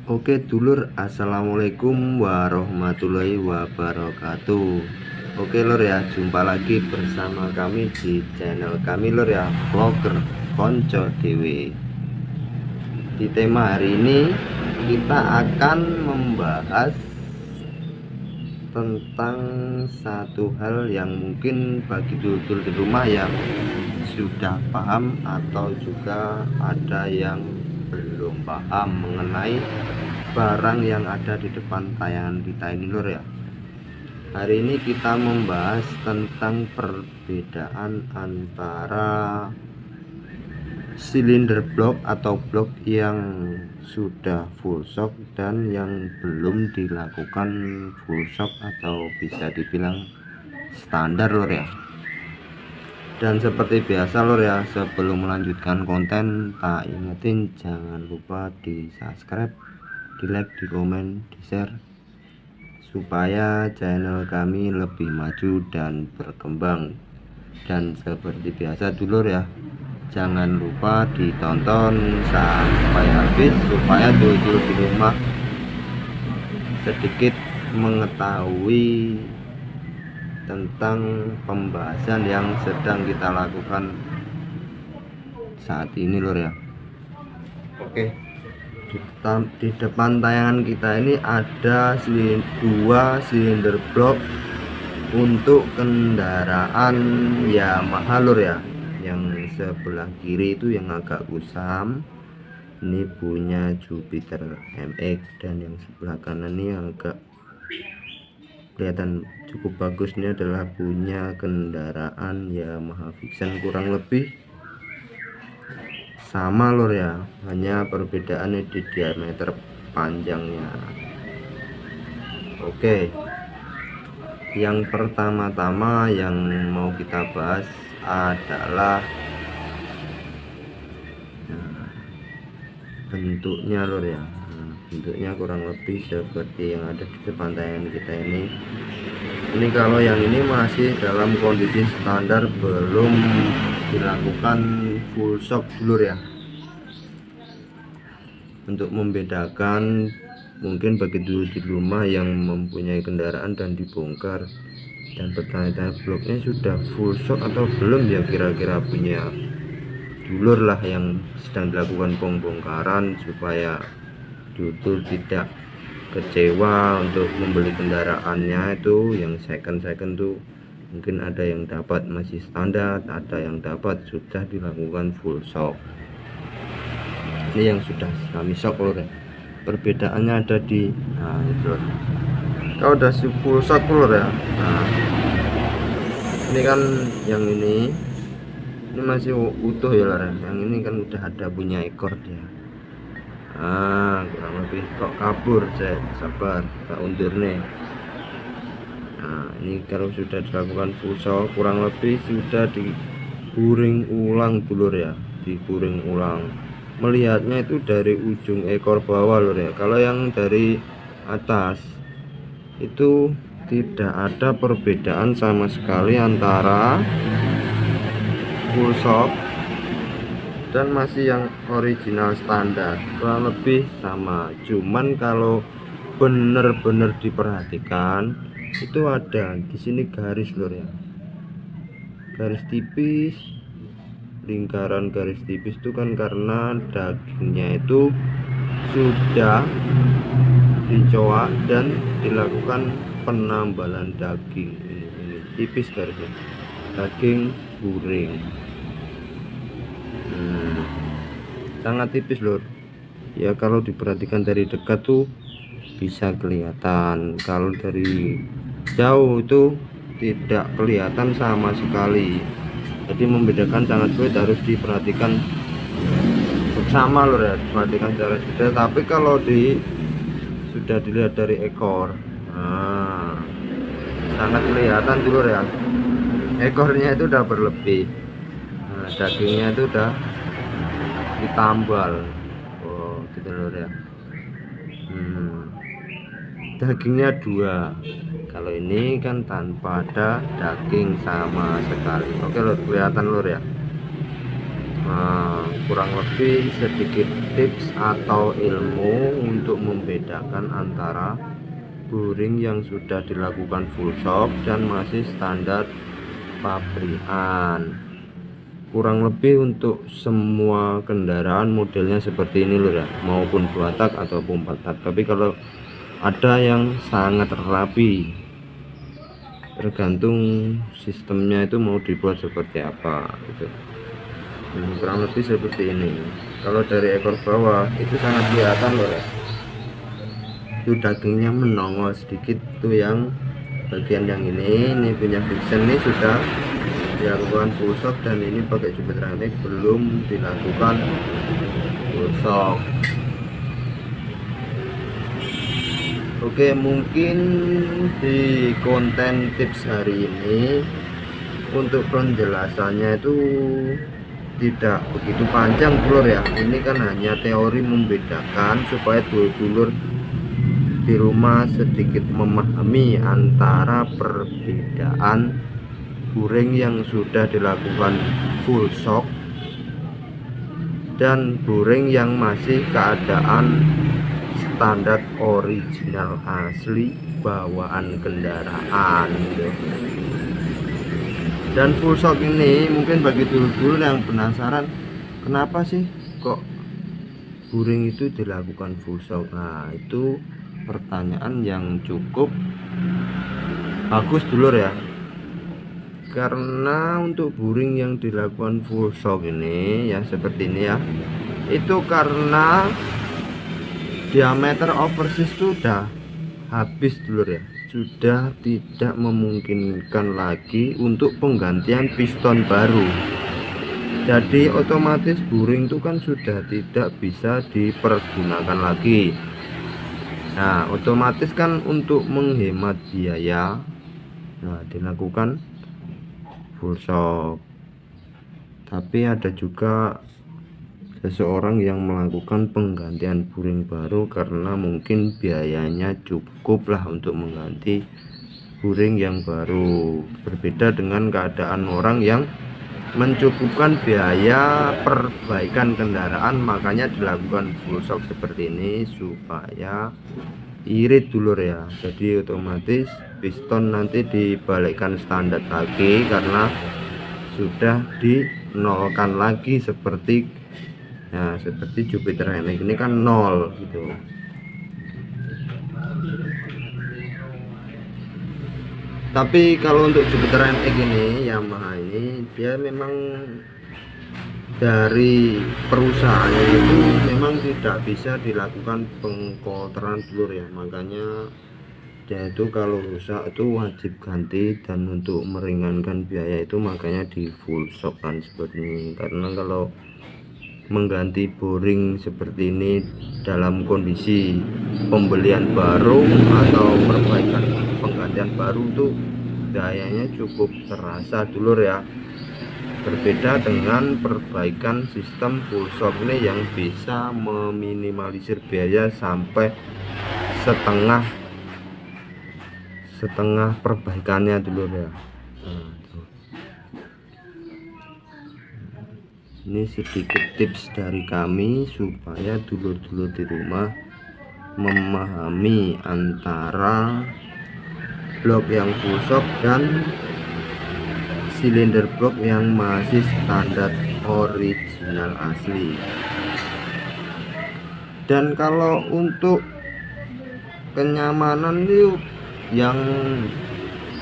Oke dulur, assalamualaikum warahmatullahi wabarakatuh. Oke lur ya, jumpa lagi bersama kami di channel kami lur ya, vlogger Konco Dewe. Di tema hari ini kita akan membahas tentang satu hal yang mungkin bagi dulur di rumah yang sudah paham atau juga ada yang belum paham mengenai barang yang ada di depan tayangan kita ini lur ya. Hari ini kita membahas tentang perbedaan antara silinder blok atau blok yang sudah full shock dan yang belum dilakukan full shock atau bisa dibilang standar lur ya. Dan seperti biasa lur ya, sebelum melanjutkan konten tak ingetin jangan lupa di subscribe, di like, di komen, di share supaya channel kami lebih maju dan berkembang. Dan seperti biasa dulur ya, jangan lupa ditonton sampai habis supaya dulur di rumah sedikit mengetahui tentang pembahasan yang sedang kita lakukan saat ini lur ya. Oke, di depan tayangan kita ini ada dua silinder blok untuk kendaraan Yamaha lur ya. Yang sebelah kiri itu yang agak kusam, ini punya Jupiter MX, dan yang sebelah kanan ini agak kelihatan cukup bagus, ini adalah punya kendaraan Yamaha Vision. Kurang lebih sama lur ya, hanya perbedaannya di diameter panjangnya. Oke, yang pertama-tama yang mau kita bahas adalah bentuknya lur ya. Bentuknya kurang lebih seperti yang ada di depan tayangan kita ini. Ini kalau yang ini masih dalam kondisi standar, belum dilakukan full shock dulur ya. Untuk membedakan mungkin bagi dulu di rumah yang mempunyai kendaraan dan dibongkar dan bertanya-tanya bloknya sudah full shock atau belum ya, kira-kira punya dulur lah yang sedang dilakukan pembongkaran, supaya dulur tidak kecewa untuk membeli kendaraannya itu yang second tuh. Mungkin ada yang dapat masih standar, ada yang dapat sudah dilakukan full shock. Ini yang sudah kami shock lur ya. Perbedaannya ada di itu. Kalau udah full shock lur ya. Nah, ini kan yang ini masih utuh ya lur ya. Yang ini kan udah ada punya ekor dia. Kurang lebih kok kabur, saya sabar tak undur nih. Nah, ini kalau sudah dilakukan full shock kurang lebih sudah diburing ulang dulur ya, diburing ulang. Melihatnya itu dari ujung ekor bawah lur ya. Kalau yang dari atas itu tidak ada perbedaan sama sekali antara full shock dan masih yang original standar, kurang lebih sama. Cuman kalau bener-bener diperhatikan itu ada di sini garis lur ya, garis tipis, lingkaran garis tipis itu kan karena dagingnya itu sudah dicoak dan dilakukan penambalan daging. Ini tipis garisnya, daging guring. Sangat tipis lur ya, kalau diperhatikan dari dekat tuh bisa kelihatan, kalau dari jauh itu tidak kelihatan sama sekali. Jadi membedakan sangat sulit, harus diperhatikan bersama lur ya, diperhatikan secara detail. Tapi kalau sudah dilihat dari ekor, sangat kelihatan dulu ya, ekornya itu udah berlebih. Dagingnya itu udah ditambal. Oh gitu lur ya. Dagingnya dua, kalau ini kan tanpa ada daging sama sekali. Oke lur, kelihatan lur ya. kurang lebih sedikit tips atau ilmu untuk membedakan antara boring yang sudah dilakukan full shock dan masih standar pabrikan. Kurang lebih untuk semua kendaraan modelnya seperti ini loh ya, maupun 2 tak ataupun 4 tak. Tapi kalau ada yang sangat rapi, tergantung sistemnya itu mau dibuat seperti apa gitu. Kurang lebih seperti ini. Kalau dari ekor bawah itu sangat kelihatan loh ya, itu dagingnya menongol sedikit tuh, yang bagian yang ini punya fiction ini sudah dilakukan full shock, dan ini pakai jubit ranik belum dilakukan full shock. Oke, mungkin di konten tips hari ini untuk penjelasannya itu tidak begitu panjang bro ya. Ini kan hanya teori membedakan supaya dulur-dulur di rumah sedikit memahami antara perbedaan boring yang sudah dilakukan full shock dan boring yang masih keadaan standar original asli bawaan kendaraan gitu. Dan full shock ini mungkin bagi dulur-dulur yang penasaran, kenapa sih kok boring itu dilakukan full shock? Nah, itu pertanyaan yang cukup bagus dulur ya. Karena untuk boring yang dilakukan full shock ini ya seperti ini ya, itu karena diameter overseas itu udah habis dulur ya, sudah tidak memungkinkan lagi untuk penggantian piston baru. Jadi otomatis boring itu kan sudah tidak bisa dipergunakan lagi. Nah, otomatis kan untuk menghemat biaya, nah dilakukan full shock. Tapi ada juga seseorang yang melakukan penggantian boring baru karena mungkin biayanya cukup lah untuk mengganti boring yang baru. Berbeda dengan keadaan orang yang mencukupkan biaya perbaikan kendaraan, makanya dilakukan full shock seperti ini supaya irit dulur ya. Jadi otomatis piston nanti dibalikkan standar lagi karena sudah dinolkan lagi seperti ya, seperti Jupiter NX ini kan 0 gitu. Tapi kalau untuk Jupiter NX ini Yamaha ini dia memang dari perusahaannya itu memang tidak bisa dilakukan pengkotoran dulur ya, makanya dia itu kalau rusak itu wajib ganti, dan untuk meringankan biaya itu makanya di full shock kan seperti ini. Karena kalau mengganti boring seperti ini dalam kondisi pembelian baru atau perbaikan penggantian baru itu biayanya cukup terasa dulur ya. Berbeda dengan perbaikan sistem full shock ini yang bisa meminimalisir biaya sampai setengah perbaikannya dulu ya. Ini sedikit tips dari kami supaya dulur-dulur di rumah memahami antara blok yang full shock dan silinder blok yang masih standar original asli. Dan kalau untuk kenyamanan itu yang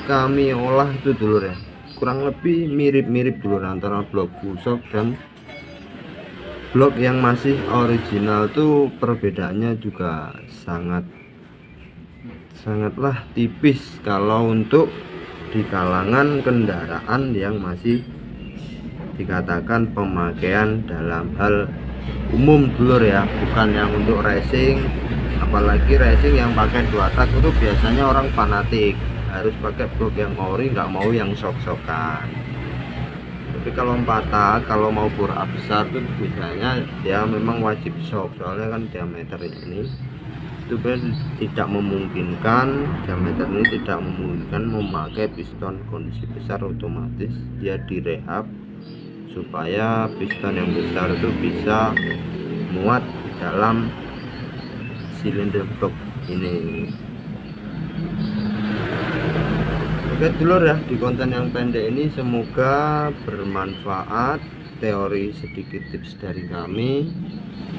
kami olah itu dulur ya, kurang lebih mirip-mirip dulur antara blok full shock dan blok yang masih original. Tuh perbedaannya juga sangatlah tipis kalau untuk di kalangan kendaraan yang masih dikatakan pemakaian dalam hal umum dulur ya, bukan yang untuk racing. Apalagi racing yang pakai 2 tak itu biasanya orang fanatik harus pakai blok yang ori, nggak mau yang sok-sokan. Tapi kalau 4 tak, kalau mau bor besar tuh biasanya dia memang wajib shock, soalnya kan diameter ini itu tidak memungkinkan, diameter ini tidak memungkinkan memakai piston kondisi besar. Otomatis dia direhab supaya piston yang besar itu bisa muat dalam silinder box ini. Oke dulur ya, di konten yang pendek ini semoga bermanfaat teori sedikit tips dari kami.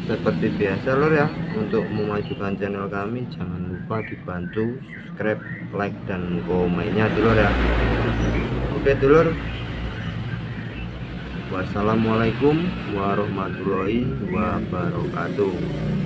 Seperti biasa lur ya, untuk memajukan channel kami jangan lupa dibantu subscribe, like, dan komennya dulur ya. Oke dulur, wassalamualaikum warahmatullahi wabarakatuh.